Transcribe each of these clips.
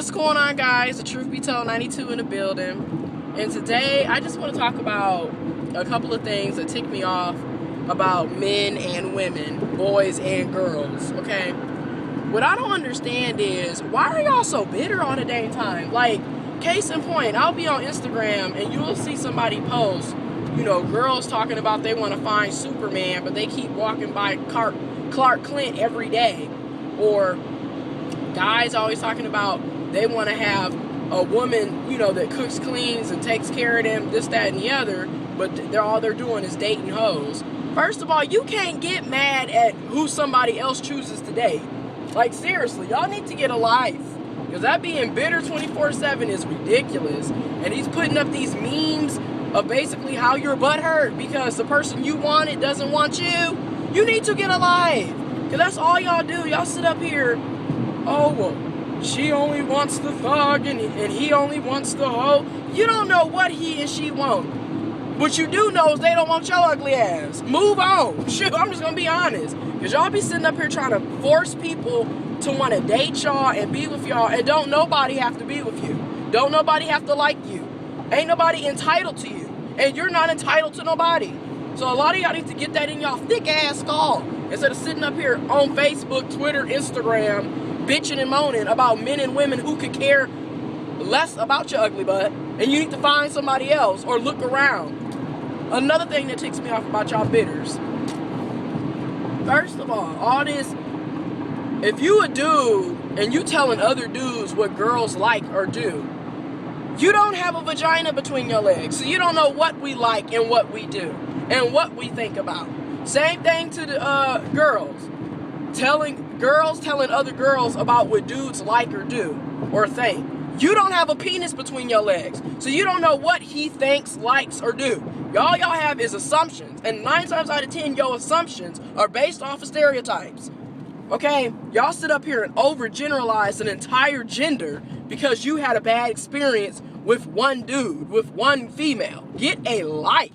What's going on, guys? The Truth Be Told 92 in the building. And today I just want to talk about a couple of things that tick me off about men and women, boys and girls, okay? What I don't understand is, why are y'all so bitter all the dang time? Like, case in point, I'll be on Instagram and you'll see somebody post, you know, girls talking about they want to find Superman, but they keep walking by Clark Clint every day. Or guys always talking about they want to have a woman, you know, that cooks, cleans, and takes care of them, this, that, and the other, but all they're doing is dating hoes. First of all, you can't get mad at who somebody else chooses to date. Like, seriously, y'all need to get a life. Because that being bitter 24/7 is ridiculous. And he's putting up these memes of basically how your butt hurt because the person you wanted doesn't want you. You need to get a life. Because that's all y'all do. Y'all sit up here, oh, well, she only wants the thug and he only wants the hoe. You don't know what he and she want. What you do know is they don't want your ugly ass. Move on. Shoot, I'm just going to be honest. Because y'all be sitting up here trying to force people to want to date y'all and be with y'all. And don't nobody have to be with you. Don't nobody have to like you. Ain't nobody entitled to you. And you're not entitled to nobody. So a lot of y'all need to get that in y'all thick ass skull. Instead of sitting up here on Facebook, Twitter, Instagram, bitching and moaning about men and women who could care less about your ugly butt, and you need to find somebody else or look around. Another thing that ticks me off about y'all bitters. First of all this, if you a dude and you telling other dudes what girls like or do, you don't have a vagina between your legs, so you don't know what we like and what we do and what we think about. Same thing to the girls. Telling other girls about what dudes like or do or think. You don't have a penis between your legs, so you don't know what he thinks, likes, or do. All y'all have is assumptions, and 9 times out of 10, your assumptions are based off of stereotypes. Okay? Y'all sit up here and overgeneralize an entire gender because you had a bad experience with one dude, with one female. Get a life.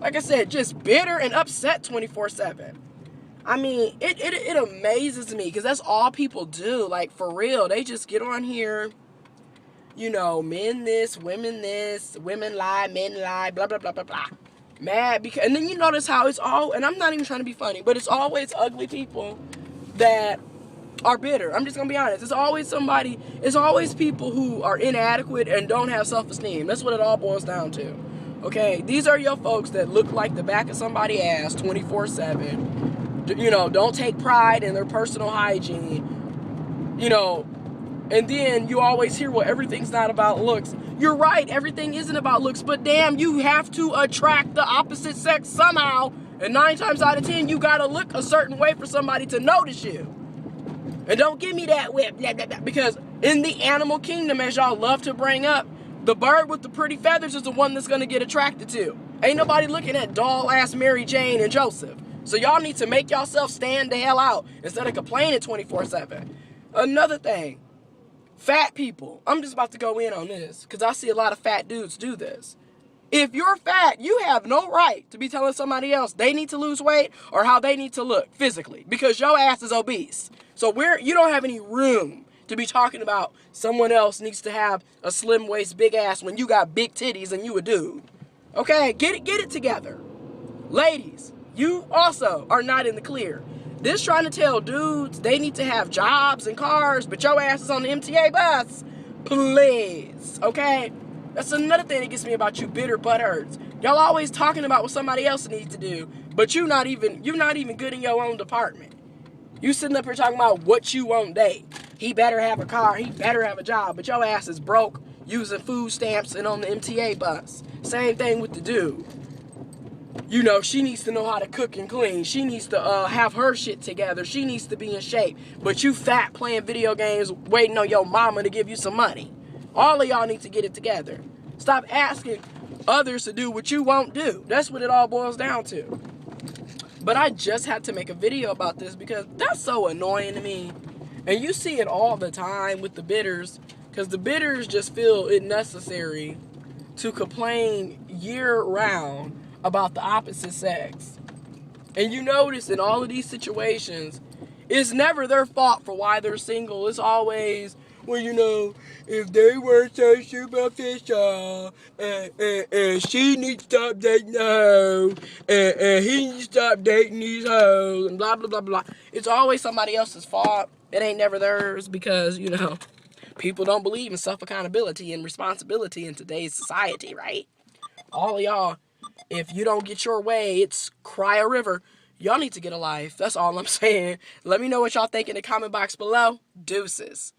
Like I said, just bitter and upset 24/7. I mean, it amazes me because that's all people do. Like, for real, they just get on here, you know, men this, women lie, men lie, blah, blah, blah, blah, blah. Mad because, and then you notice how it's all, and I'm not even trying to be funny, but it's always ugly people that are bitter. I'm just going to be honest. It's always people who are inadequate and don't have self-esteem. That's what it all boils down to. Okay? These are your folks that look like the back of somebody's ass 24/7. You know, don't take pride in their personal hygiene, you know, and then you always hear, well, everything's not about looks. You're right, everything isn't about looks, but damn, you have to attract the opposite sex somehow, and 9 times out of 10, you gotta look a certain way for somebody to notice you. And don't give me that whip, blah, blah, blah, because in the animal kingdom, as y'all love to bring up, the bird with the pretty feathers is the one that's gonna get attracted to. Ain't nobody looking at doll-ass Mary Jane and Joseph. So y'all need to make yourself stand the hell out instead of complaining 24/7. Another thing, fat people. I'm just about to go in on this because I see a lot of fat dudes do this. If you're fat, you have no right to be telling somebody else they need to lose weight or how they need to look physically because your ass is obese. So you don't have any room to be talking about someone else needs to have a slim waist, big ass when you got big titties and you a dude. Okay, get it together. Ladies, you also are not in the clear. This trying to tell dudes they need to have jobs and cars, but your ass is on the MTA bus. Please, okay? That's another thing that gets me about you bitter butthurts. Y'all always talking about what somebody else needs to do, but you're not even good in your own department. You sitting up here talking about what you won't date. He better have a car, he better have a job, but your ass is broke using food stamps and on the MTA bus. Same thing with the dude. You know, she needs to know how to cook and clean. She needs to have her shit together. She needs to be in shape. But you fat playing video games waiting on your mama to give you some money. All of y'all need to get it together. Stop asking others to do what you won't do. That's what it all boils down to. But I just had to make a video about this because that's so annoying to me. And you see it all the time with the bitters. Because the bitters just feel it necessary to complain year-round about the opposite sex. And you notice in all of these situations, it's never their fault for why they're single. It's always, well, if they weren't so superficial, and she needs to stop dating the hoe, and he needs to stop dating these hoes, and blah, blah, blah, blah. It's always somebody else's fault. It ain't never theirs because, people don't believe in self-accountability and responsibility in today's society, right? All of y'all, if you don't get your way, it's cry a river. Y'all need to get a life. That's all I'm saying. Let me know what y'all think in the comment box below. Deuces.